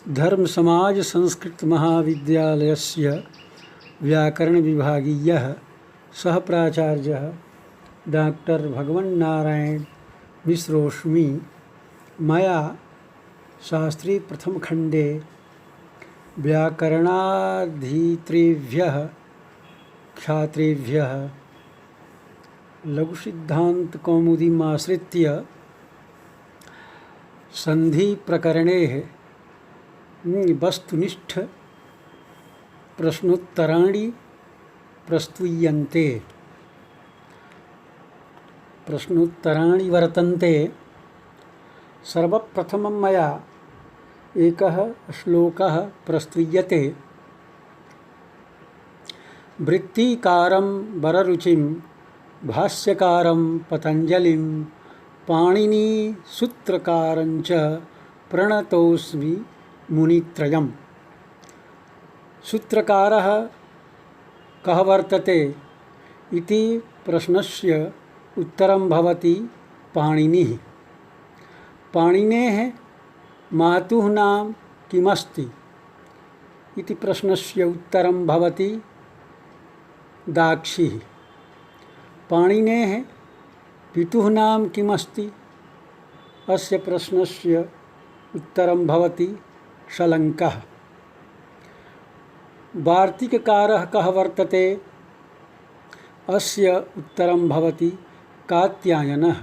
धर्म समाज संस्कृत महाविद्यालयस्य व्याकरण विभागीयः सह प्राचार्यः डॉक्टर भगवन्नारायण मिश्रोऽस्मि। मया शास्त्री प्रथम खंडे व्याकरणाधीतृभ्यः छात्रेभ्यः लघुसिद्धान्तकौमुदीमाश्रित्य संधि प्रकरणेः वस्तुनिष्ठ प्रश्नोत्तराणि प्रस्तूयन्ते। प्रश्नोत्तराणि वर्तन्ते। सर्वप्रथमं मया एकः श्लोकः प्रस्तूयते। वृत्तिकारं वररुचिं भाष्यकारं पतञ्जलिं पाणिनीसूत्रकारञ्च प्रणतोऽस्मि मुनित्रयम्। सूत्रकारः कः वर्तते इति प्रश्नस्य उत्तरं भवति पाणिनिः। पाणिनेः मातुः नाम किमस्ति इति प्रश्नस्य उत्तरं भवति दाक्षिः। पाणिनेः पितुः नाम किमस्ति अस्य प्रश्नस्य उत्तरं भवति शलङ्कः। वार्तिककारः कः वर्तते अस्य उत्तरं भवति कात्यायनः।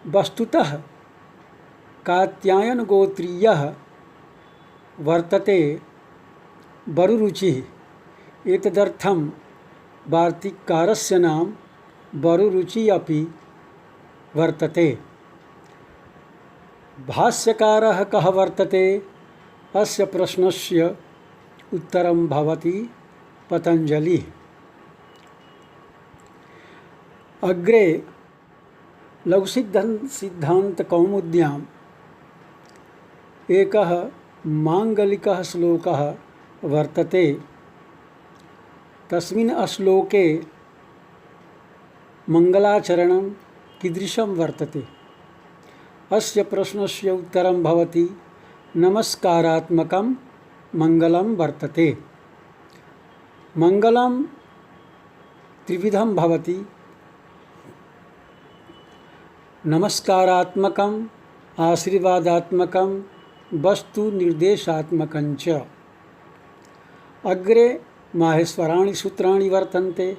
वस्तुतः कात्यायनगोत्रीयः वर्तते वरुरुचिः। एतदर्थं वार्तिककारस्य नाम वरुरुचिः अपि वर्तते। भाष्यकारः कः वर्तते अस्य प्रश्नस्य उत्तरं भवति पतञ्जलिः। अग्रे लघुसिद्धान्तकौमुद्याम् एकः माङ्गलिकः श्लोकः वर्तते। तस्मिन् श्लोके मङ्गलाचरणं कीदृशं वर्तते अस्य प्रश्नस्य उत्तरं भवति नमस्कारात्मकं मङ्गलं वर्तते। मङ्गलं त्रिविधं भवति। नमस्कारात्मकं, आशीर्वादात्मकं, वस्तुनिर्देशात्मकं च। अग्रे माहेश्वराणि सूत्राणि वर्तन्ते।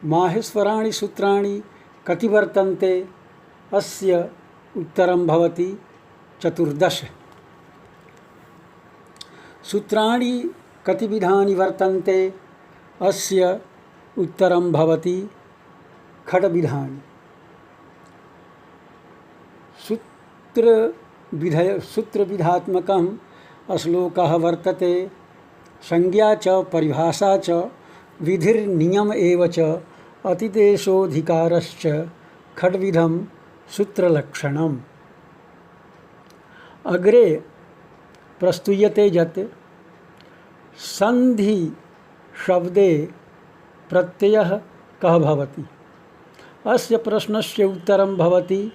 माहेश्वराणि सूत्राणि कति वर्तन्ते अस्य उत्तरं भवति 14। सूत्राणि कति विधानि वर्तन्ते अस्य उत्तरं भवति षड्विधानि। सूत्रविधात्मकः श्लोकः वर्तते। संज्ञा च परिभाषा च विधिर्नियम एव च अतिदेशोऽधिकारश्च षड्विधं सूत्रलक्षणम्। अग्रे प्रस्तूयते यत् संधि शब्दे प्रत्ययः कः भवति अस्य प्रश्नस्य उत्तरं भवति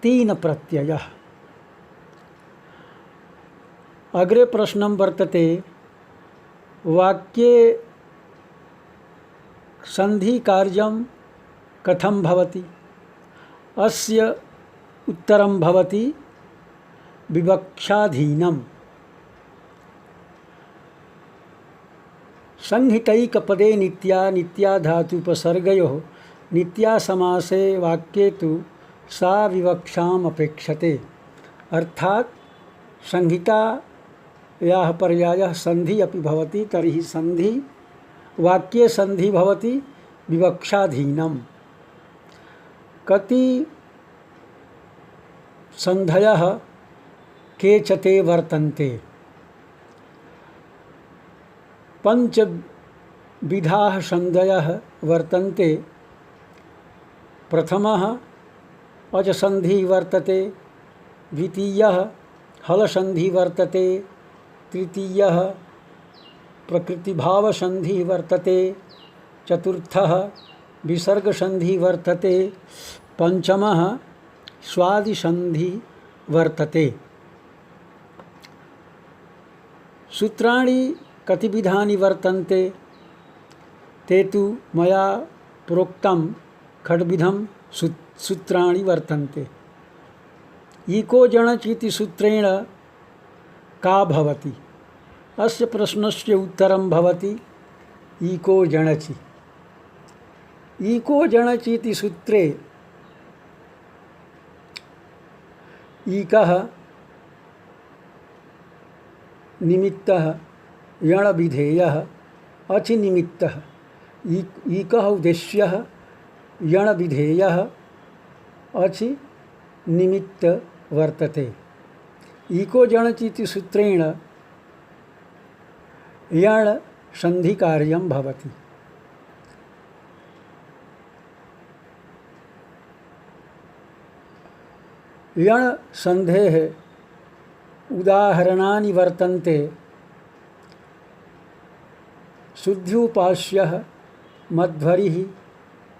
3 प्रत्ययः। अग्रे प्रश्नं वर्तते वाक्ये संधिकार्यं कथं भवति अस्य उत्तरं भवति विवक्षाधीनम्। संहितैकपदे नित्या नित्या धातुपसर्गयोः नित्या समासे वाक्ये तु सा विवक्षाम् अपेक्षते। अर्थात् संहितायाः पर्यायः संधि अपि भवति तर्हि संधि वाक्ये संधि भवति विवक्षाधीनम्। कति संधयः केचते वर्तन्ते। 5 विधाः संधयः वर्तन्ते। प्रथमः अजसन्धिः वर्तते। द्वितीयः हलसन्धिः वर्तते। तृतीयः प्रकृतिभावसन्धिः वर्तते। चतुर्थः विसर्गसन्धिः वर्तते। पंचमः स्वादिसन्धिः वर्तते। सूत्राणि कतिविधानि वर्तन्ते ते तु मया प्रोक्तं खड्विधं सूत्राणि वर्तन्ते। इको जणचीति सूत्रेण का भवति? अस्य प्रश्नस्य उत्तरं भवति इको जणचि। इको जणचीति सूत्रे इकः निमित्तः यणविधेयः अचि निमित्तः इकः उद्देश्यः यणविधेयः अचि निमित्त वर्तते। इको जणचीति सूत्रेण यण संधिकार्यं भवति। यण संधेः उदाहरणानि वर्तन्ते। शुद्ध्युपास्यः मध्वरिः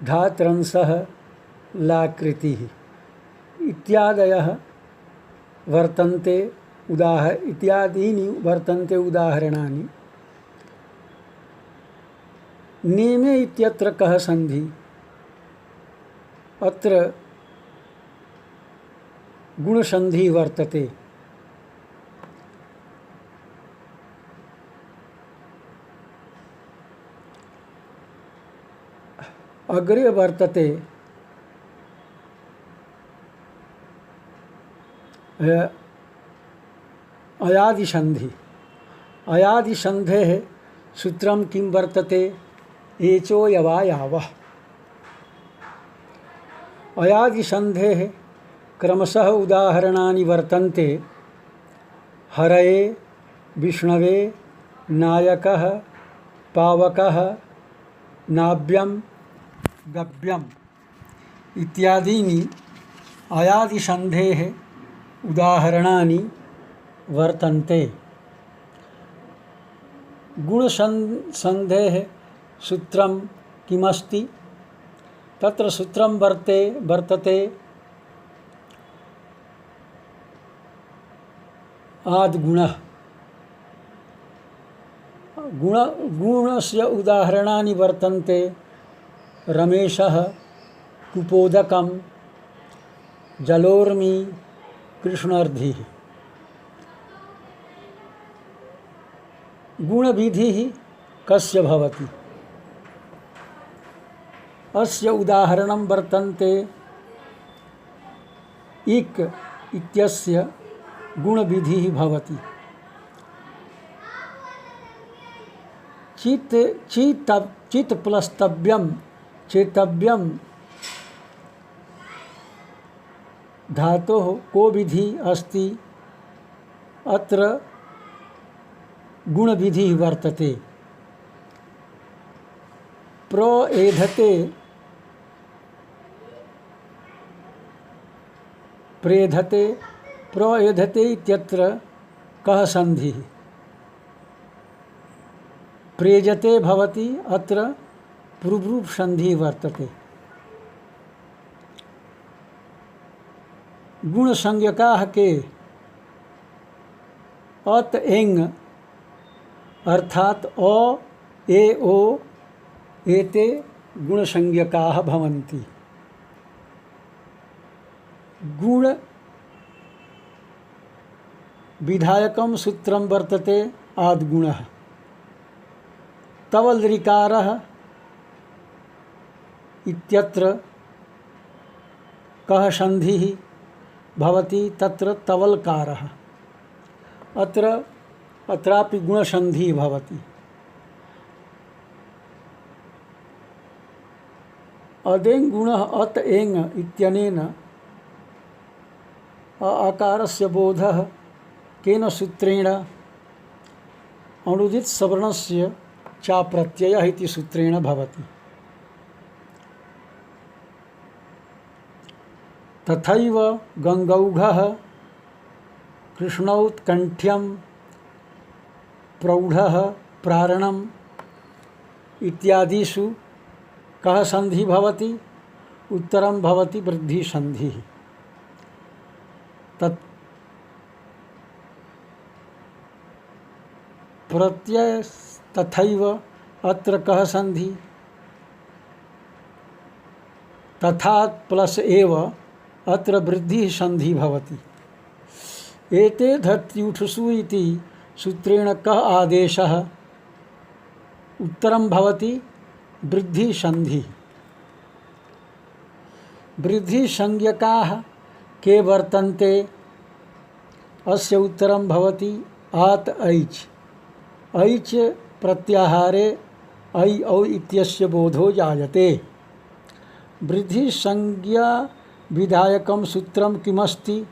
धात्रंसः लाकृतिः इत्यादयः वर्तन्ते। इत्यादीनि वर्तन्ते उदाहरणानि। नेमे इत्यत्र कः संधि? अत्र गुणसंधि वर्तते। अग्रे वर्तते अयादिसंधि। अयादिसन्धेः सूत्रं किं वर्तते? एचो यवायावः। अयादिसन्धेः क्रमशः उदाहरणानि वर्तन्ते। हरये, विष्णवे, नायकः, पावकः, नाभ्यं, गव्यम् इत्यादीनि अयादिसन्धेः उदाहरणानि वर्तन्ते। गुणसन्धेः सूत्रं किमस्ति? तत्र सूत्रं वर्तते आद्गुणः। गुणस्य उदाहरणानि वर्तन्ते। रमेशः, कुपोदकं, जलोर्मी, कृष्णार्धिः। गुणविधिः कस्य भवति? अस्य उदाहरणं वर्तन्ते इक् इत्यस्य गुणविधिः भवति। चित्प्लस्तव्यं चेतव्यं धातोः को विधि अस्ति? अत्र गुणविधिः वर्तते। प्रेधते प्रेधते इत्यत्र कः संधिः? प्रेजते भवति। अत्र पूर्वरूप संधि वर्तते। गुणसंज्ञकाः के? अत एङ् अर्थात अ ए ओ एते गुणसंज्ञकाः भवन्ति। गुण विधायकं सूत्रं वर्तते आद्गुणः। तवलृकारः इत्यत्र कः संधिः भवति? तत्र तवलकारः। अत्रापि गुणसंधिः भवति। अदेङ् गुणः अत एङ् इत्यनेन अकारस्य बोधः केन सूत्रेण? अनुदित सवर्णस्य चा प्रत्ययः इति सूत्रेण भवति। तथैव गङ्गौघः, कृष्णौत्कण्ठ्यं, प्रौढः, प्रारणम् इत्यादिषु कः संधि भवति? उत्तरं भवति वृद्धिसन्धिः। प्रत्यय तथैव अत्र कः संधि तथा प्लस एव अत्र वृद्धि संधि भवति। एते धत्यूठुषु इति सूत्रेण कः आदेशः उत्तरं भवति वृद्धि संधि। वृद्धि संज्ञकाः के वर्तन्ते अस्य उत्तरं भवति आत् ऐच्। ऐच् प्रत्याहारे ऐ औ इत्यस्य बोधो जायते। वृद्धि संज्ञा विधायकं सूत्रं किमस्ति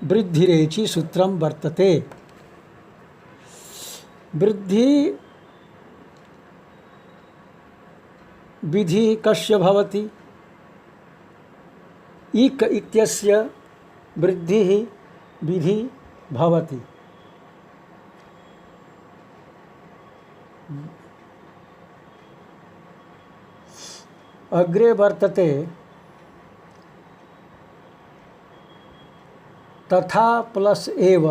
वृद्धिरेचि सूत्रं वर्तते। वृद्धि विधि कस्य भवति इक इत्यस्य वृद्धिः विधि भवति। अग्रे वर्तते तथा प्लस एव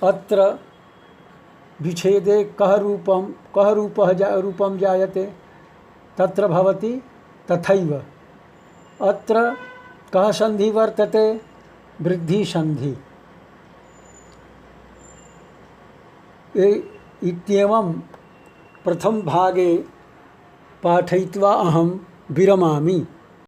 अत्र विच्छेदे कः रूपं जायते तत्र भवति तथैव। अत्र कः संधि वर्तते वृद्धि संधि। इत्येवं प्रथम भागे पाठयित्वा अहं विरमामि।